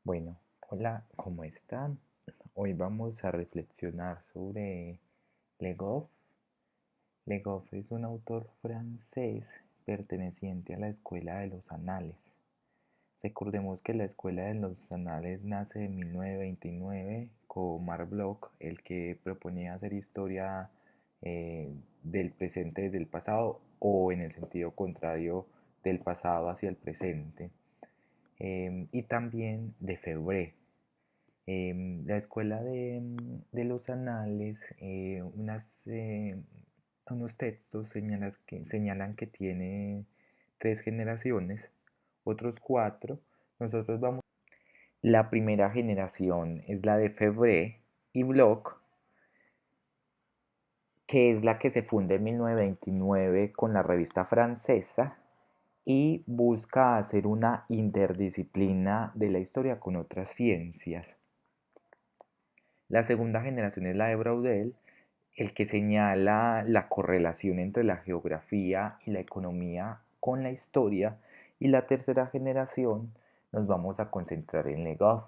Bueno, hola, ¿cómo están? Hoy vamos a reflexionar sobre Le Goff. Le Goff es un autor francés perteneciente a la Escuela de los Anales. Recordemos que la Escuela de los Anales nace en 1929 con Marc Bloch, el que proponía hacer historia eh, del presente desde el pasado o en el sentido contrario del pasado hacia el presente. Y también de Febvre. La escuela de los anales, unos textos señalan que tiene tres generaciones, otros cuatro. Nosotros vamos. La primera generación es la de Febvre y Bloch, que es la que se funda en 1929 con la revista francesa y busca hacer una interdisciplina de la historia con otras ciencias. La segunda generación es la de Braudel, el que señala la correlación entre la geografía y la economía con la historia. Y la tercera generación nos vamos a concentrar en Le Goff.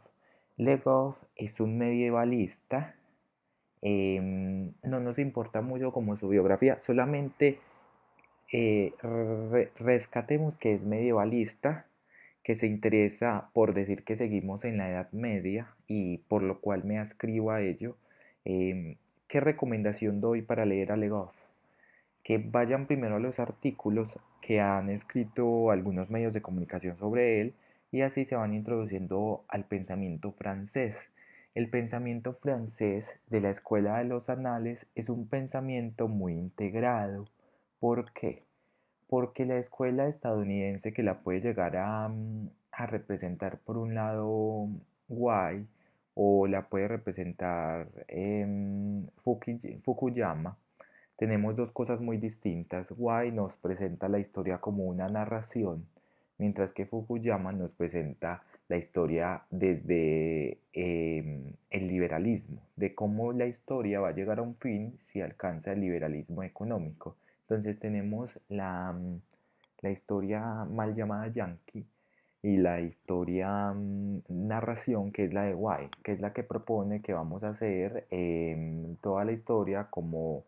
Le Goff es un medievalista. No nos importa mucho como su biografía, solamente rescatemos que es medievalista, que se interesa por decir que seguimos en la Edad Media y por lo cual me ascribo a ello. Em, ¿Qué recomendación doy para leer a Le Goff? Que vayan primero a los artículos que han escrito algunos medios de comunicación sobre él y así se van introduciendo al pensamiento francés. El pensamiento francés de la Escuela de los Anales es un pensamiento muy integrado. ¿Por qué? Porque la escuela estadounidense que la puede llegar a representar por un lado Guay o la puede representar Fukuyama, tenemos dos cosas muy distintas. Guay nos presenta la historia como una narración, mientras que Fukuyama nos presenta la historia desde el liberalismo, de cómo la historia va a llegar a un fin si alcanza el liberalismo económico. Entonces tenemos la historia mal llamada Yankee y la historia narración que es la de Guay, que es la que propone que vamos a hacer toda la historia como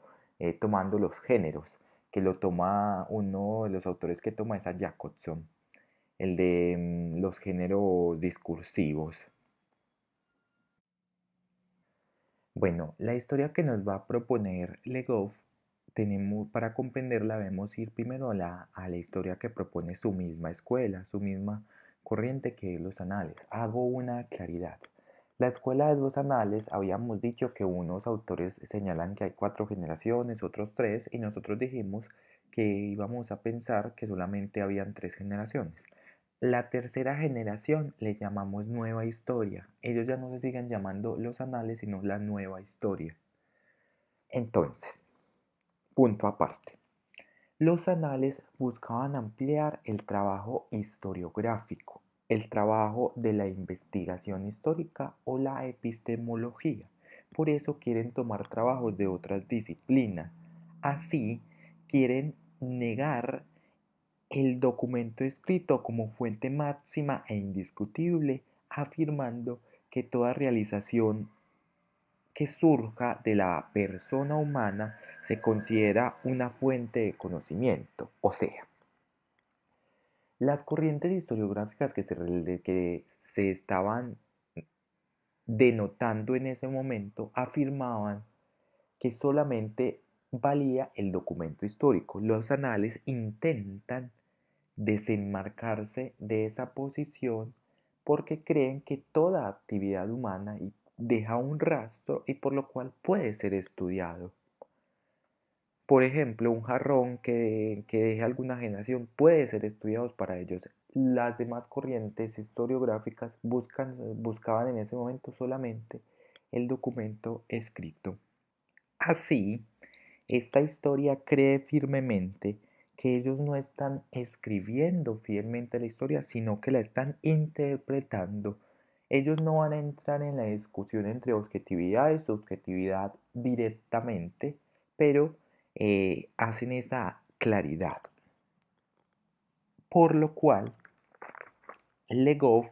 tomando los géneros, que lo toma uno de los autores que toma es a Jacobson, el de los géneros discursivos. Bueno, la historia que nos va a proponer Le Goff, para comprenderla debemos ir primero a la historia que propone su misma escuela, su misma corriente que es los anales. Hago una claridad. La escuela de los anales, habíamos dicho que unos autores señalan que hay cuatro generaciones, otros tres, y nosotros dijimos que íbamos a pensar que solamente habían tres generaciones. La tercera generación le llamamos nueva historia. Ellos ya no se siguen llamando los anales, sino la nueva historia. Entonces, punto aparte. Los anales buscaban ampliar el trabajo historiográfico, el trabajo de la investigación histórica o la epistemología. Por eso quieren tomar trabajos de otras disciplinas. Así, quieren negar el documento escrito como fuente máxima e indiscutible, afirmando que toda realización que surja de la persona humana se considera una fuente de conocimiento. O sea, las corrientes historiográficas que se estaban denotando en ese momento afirmaban que solamente valía el documento histórico. Los anales intentan desenmarcarse de esa posición porque creen que toda actividad humana deja un rastro y por lo cual puede ser estudiado. Por ejemplo, un jarrón que deje alguna generación puede ser estudiado para ellos. Las demás corrientes historiográficas buscaban en ese momento solamente el documento escrito. Así, esta historia cree firmemente que ellos no están escribiendo fielmente la historia, sino que la están interpretando. Ellos no van a entrar en la discusión entre objetividad y subjetividad directamente, pero hacen esa claridad. Por lo cual, Le Goff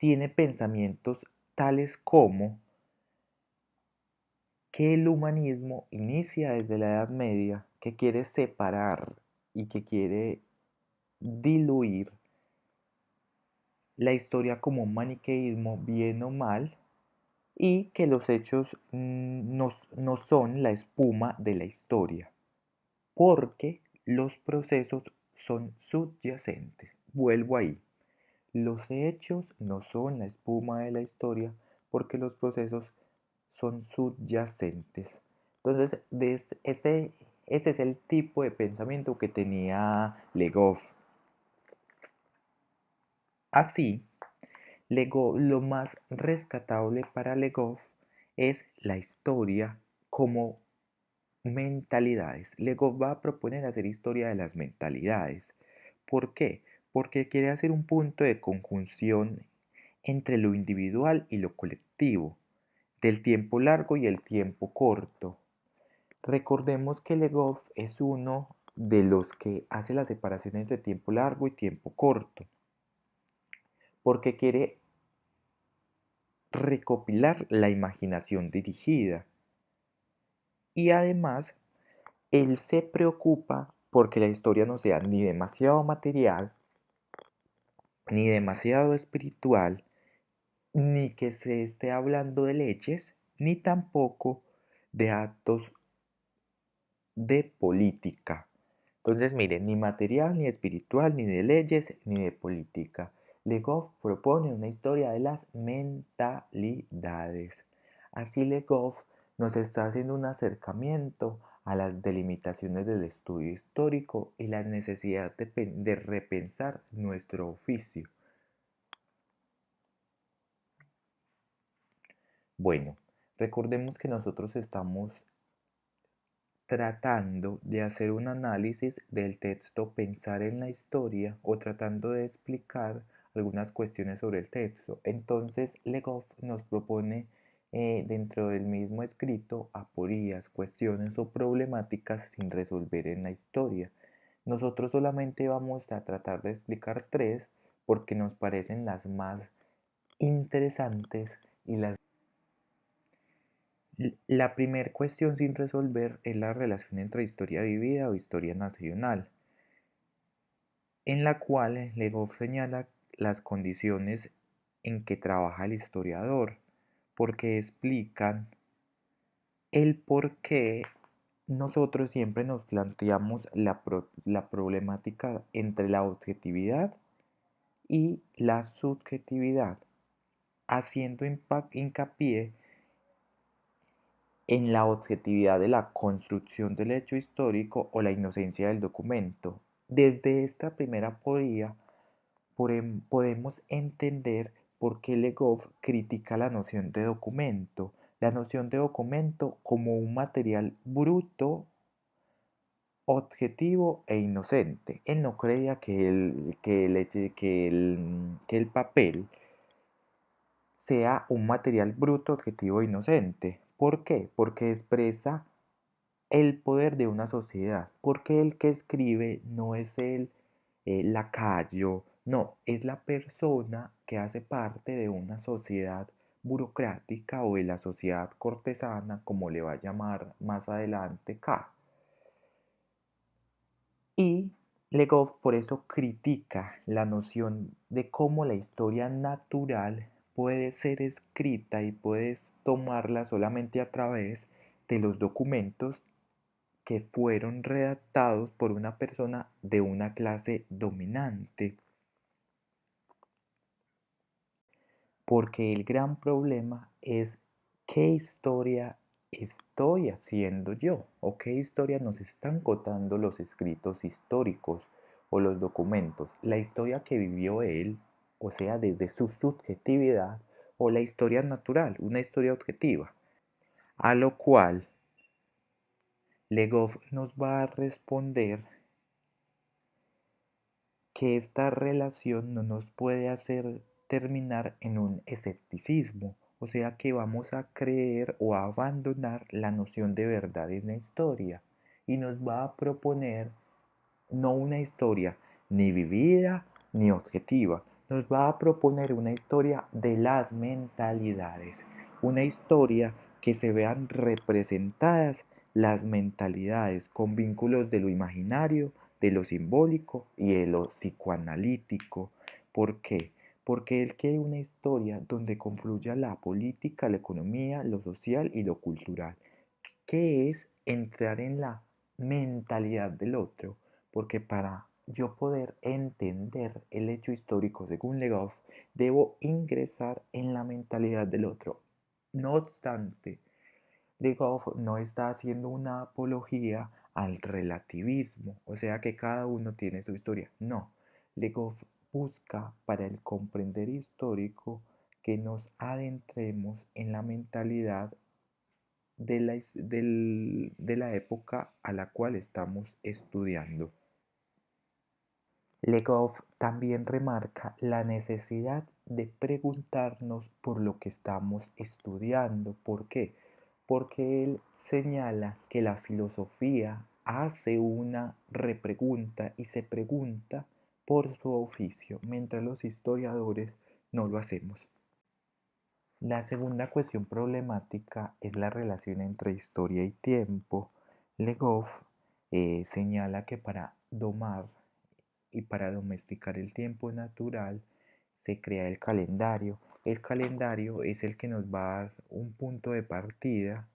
tiene pensamientos tales como que el humanismo inicia desde la Edad Media, que quiere separar y que quiere diluir la historia como un maniqueísmo bien o mal y que los hechos no son la espuma de la historia, porque los procesos son subyacentes. Vuelvo ahí. Los hechos no son la espuma de la historia porque los procesos son subyacentes. Entonces, ese es el tipo de pensamiento que tenía Le Goff. Así, lo más rescatable para Le Goff es la historia como mentalidades. Le Goff va a proponer hacer historia de las mentalidades. ¿Por qué? Porque quiere hacer un punto de conjunción entre lo individual y lo colectivo, del tiempo largo y el tiempo corto. Recordemos que Le Goff es uno de los que hace la separación entre tiempo largo y tiempo corto, porque quiere recopilar la imaginación dirigida. Y además, él se preocupa porque la historia no sea ni demasiado material, ni demasiado espiritual, ni que se esté hablando de leches, ni tampoco de actos de política. Entonces, miren, ni material, ni espiritual, ni de leyes, ni de política. Le Goff propone una historia de las mentalidades. Así Le Goff nos está haciendo un acercamiento a las delimitaciones del estudio histórico y la necesidad de repensar nuestro oficio. Bueno, recordemos que nosotros estamos tratando de hacer un análisis del texto, pensar en la historia o tratando de explicar algunas cuestiones sobre el texto. Entonces, Le Goff nos propone dentro del mismo escrito aporías, cuestiones o problemáticas sin resolver en la historia. Nosotros solamente vamos a tratar de explicar tres porque nos parecen las más interesantes y las la primera cuestión sin resolver es la relación entre historia vivida o historia nacional, en la cual Legoff señala las condiciones en que trabaja el historiador, porque explican el por qué nosotros siempre nos planteamos la problemática entre la objetividad y la subjetividad, haciendo hincapié en la objetividad de la construcción del hecho histórico o la inocencia del documento. Desde esta primera aporía podemos entender por qué Le Goff critica la noción de documento como un material bruto, objetivo e inocente. Él no creía que el papel sea un material bruto, objetivo e inocente. ¿Por qué? Porque expresa el poder de una sociedad, porque el que escribe no es el lacayo, no, es la persona que hace parte de una sociedad burocrática o de la sociedad cortesana, como le va a llamar más adelante K. Y Le Goff por eso critica la noción de cómo la historia natural puede ser escrita y puedes tomarla solamente a través de los documentos que fueron redactados por una persona de una clase dominante. Porque el gran problema es qué historia estoy haciendo yo o qué historia nos están contando los escritos históricos o los documentos. La historia que vivió él, o sea, desde su subjetividad, o la historia natural, una historia objetiva. A lo cual Le Goff nos va a responder que esta relación no nos puede hacer terminar en un escepticismo, o sea que vamos a creer o a abandonar la noción de verdad en la historia y nos va a proponer no una historia ni vivida ni objetiva, nos va a proponer una historia de las mentalidades, una historia que se vean representadas las mentalidades con vínculos de lo imaginario, de lo simbólico y de lo psicoanalítico. ¿Por qué? Porque él quiere una historia donde confluya la política, la economía, lo social y lo cultural, que es entrar en la mentalidad del otro, porque para yo poder entender el hecho histórico según Legoff, debo ingresar en la mentalidad del otro. No obstante, Legoff no está haciendo una apología al relativismo, o sea que cada uno tiene su historia. No, Legoff busca para el comprender histórico que nos adentremos en la mentalidad de la época a la cual estamos estudiando. Legoff también remarca la necesidad de preguntarnos por lo que estamos estudiando. ¿Por qué? Porque él señala que la filosofía hace una repregunta y se pregunta por su oficio, mientras los historiadores no lo hacemos. La segunda cuestión problemática es la relación entre historia y tiempo. Legoff señala que para domar y para domesticar el tiempo natural se crea el calendario. El calendario es el que nos va a dar un punto de partida,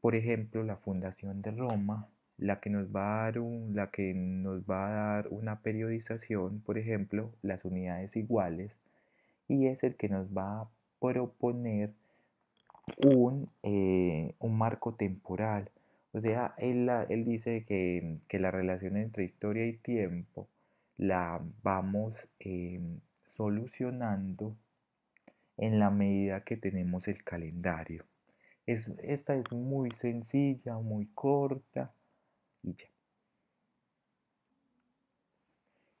por ejemplo, la fundación de Roma, la que nos va a dar una periodización, por ejemplo, las unidades iguales, y es el que nos va a proponer un marco temporal. O sea, él dice que la relación entre historia y tiempo la vamos solucionando en la medida que tenemos el calendario. Esta es muy sencilla, muy corta y ya.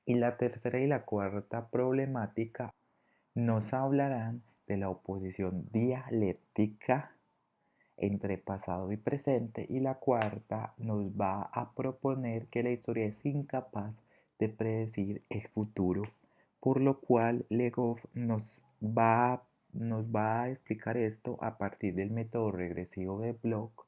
Y la tercera y la cuarta problemática nos hablarán de la oposición dialéctica entre pasado y presente, y la cuarta nos va a proponer que la historia es incapaz de predecir el futuro, por lo cual Legoff nos va a explicar esto a partir del método regresivo de Bloch.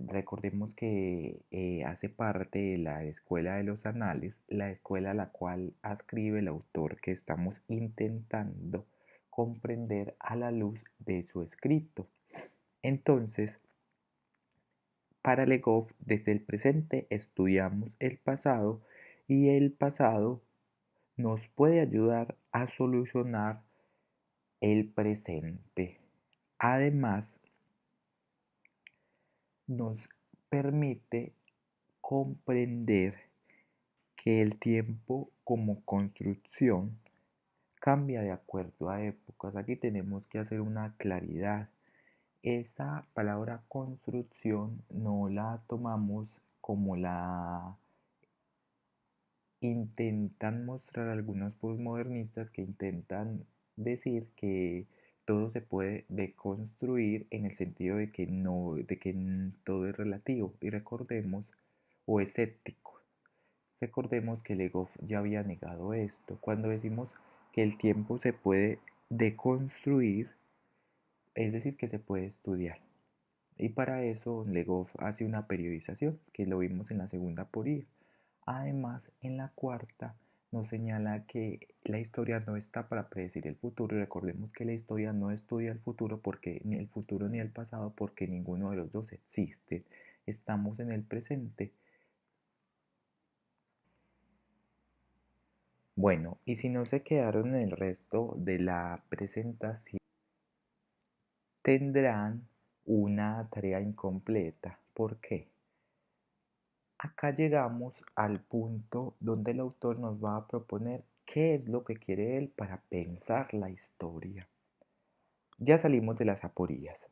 Recordemos que hace parte de la escuela de los anales, la escuela a la cual ascribe el autor que estamos intentando comprender a la luz de su escrito. Entonces, para Legoff, desde el presente estudiamos el pasado y el pasado nos puede ayudar a solucionar el presente. Además, nos permite comprender que el tiempo como construcción cambia de acuerdo a épocas. Aquí tenemos que hacer una claridad. Esa palabra construcción no la tomamos como la intentan mostrar algunos postmodernistas, que intentan decir que todo se puede deconstruir en el sentido de que no, todo es relativo. Y recordemos, o escéptico, recordemos que Legoff ya había negado esto. Cuando decimos que el tiempo se puede deconstruir, es decir, que se puede estudiar. Y para eso Legoff hace una periodización, que lo vimos en la segunda poría. Además, en la cuarta nos señala que la historia no está para predecir el futuro, y recordemos que la historia no estudia el futuro, porque ni el futuro ni el pasado, porque ninguno de los dos existe. Estamos en el presente. Bueno, y si no se quedaron en el resto de la presentación, tendrán una tarea incompleta. ¿Por qué? Acá llegamos al punto donde el autor nos va a proponer qué es lo que quiere él para pensar la historia. Ya salimos de las aporías.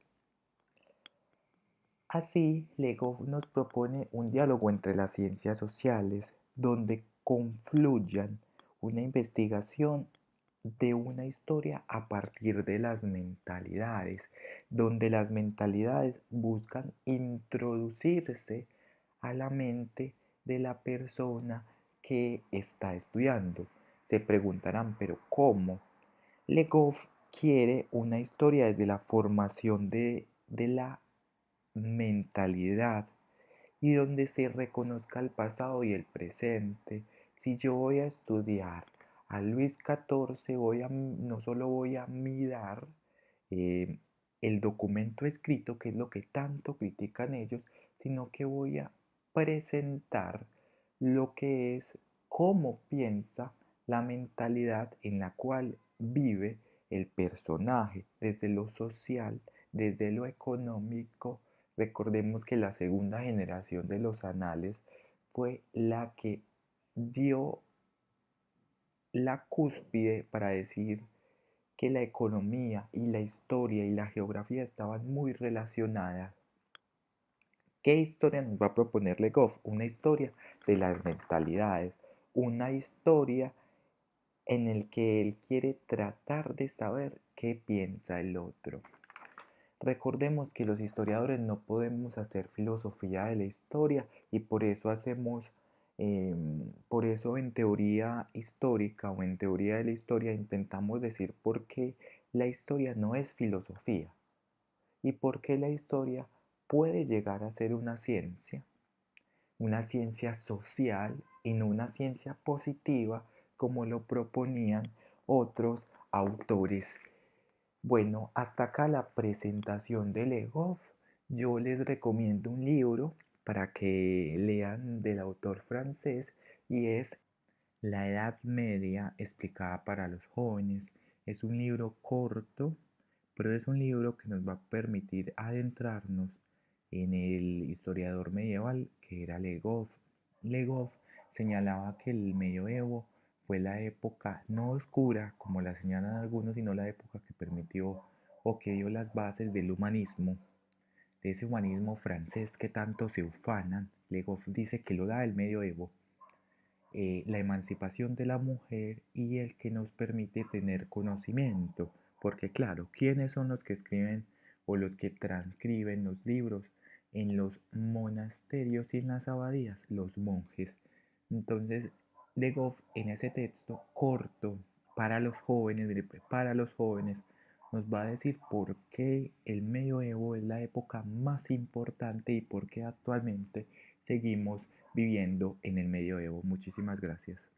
Así, Legoff nos propone un diálogo entre las ciencias sociales donde confluyan una investigación de una historia a partir de las mentalidades, donde las mentalidades buscan introducirse a la mente de la persona que está estudiando. Se preguntarán, pero ¿cómo? Le Goff quiere una historia desde la formación de la mentalidad y donde se reconozca el pasado y el presente. Si yo voy a estudiar a Luis XIV, no solo voy a mirar eh, el documento escrito, que es lo que tanto critican ellos, sino que voy a presentar lo que es cómo piensa la mentalidad en la cual vive el personaje, desde lo social, desde lo económico. Recordemos que la segunda generación de los anales fue la que dio la cúspide para decir que la economía y la historia y la geografía estaban muy relacionadas. ¿Qué historia nos va a proponer Le Goff? Una historia de las mentalidades, una historia en el que él quiere tratar de saber qué piensa el otro. Recordemos que los historiadores no podemos hacer filosofía de la historia y por eso por eso en teoría histórica o en teoría de la historia intentamos decir por qué la historia no es filosofía y por qué la historia puede llegar a ser una ciencia social y no una ciencia positiva como lo proponían otros autores. Bueno, hasta acá la presentación de Le Goff. Yo les recomiendo un libro para que lean del autor francés y es La Edad Media explicada para los jóvenes. Es un libro corto, pero es un libro que nos va a permitir adentrarnos en el historiador medieval que era Le Goff. Le Goff señalaba que el medioevo fue la época no oscura, como la señalan algunos, sino la época que permitió o que dio las bases del humanismo, de ese humanismo francés que tanto se ufanan. Le Goff dice que lo da el medioevo, la emancipación de la mujer y el que nos permite tener conocimiento. Porque claro, ¿quiénes son los que escriben o los que transcriben los libros en los monasterios y en las abadías? Los monjes. Entonces, De Goff en ese texto corto para los jóvenes, nos va a decir por qué el medioevo es la época más importante y por qué actualmente seguimos viviendo en el medioevo. Muchísimas gracias.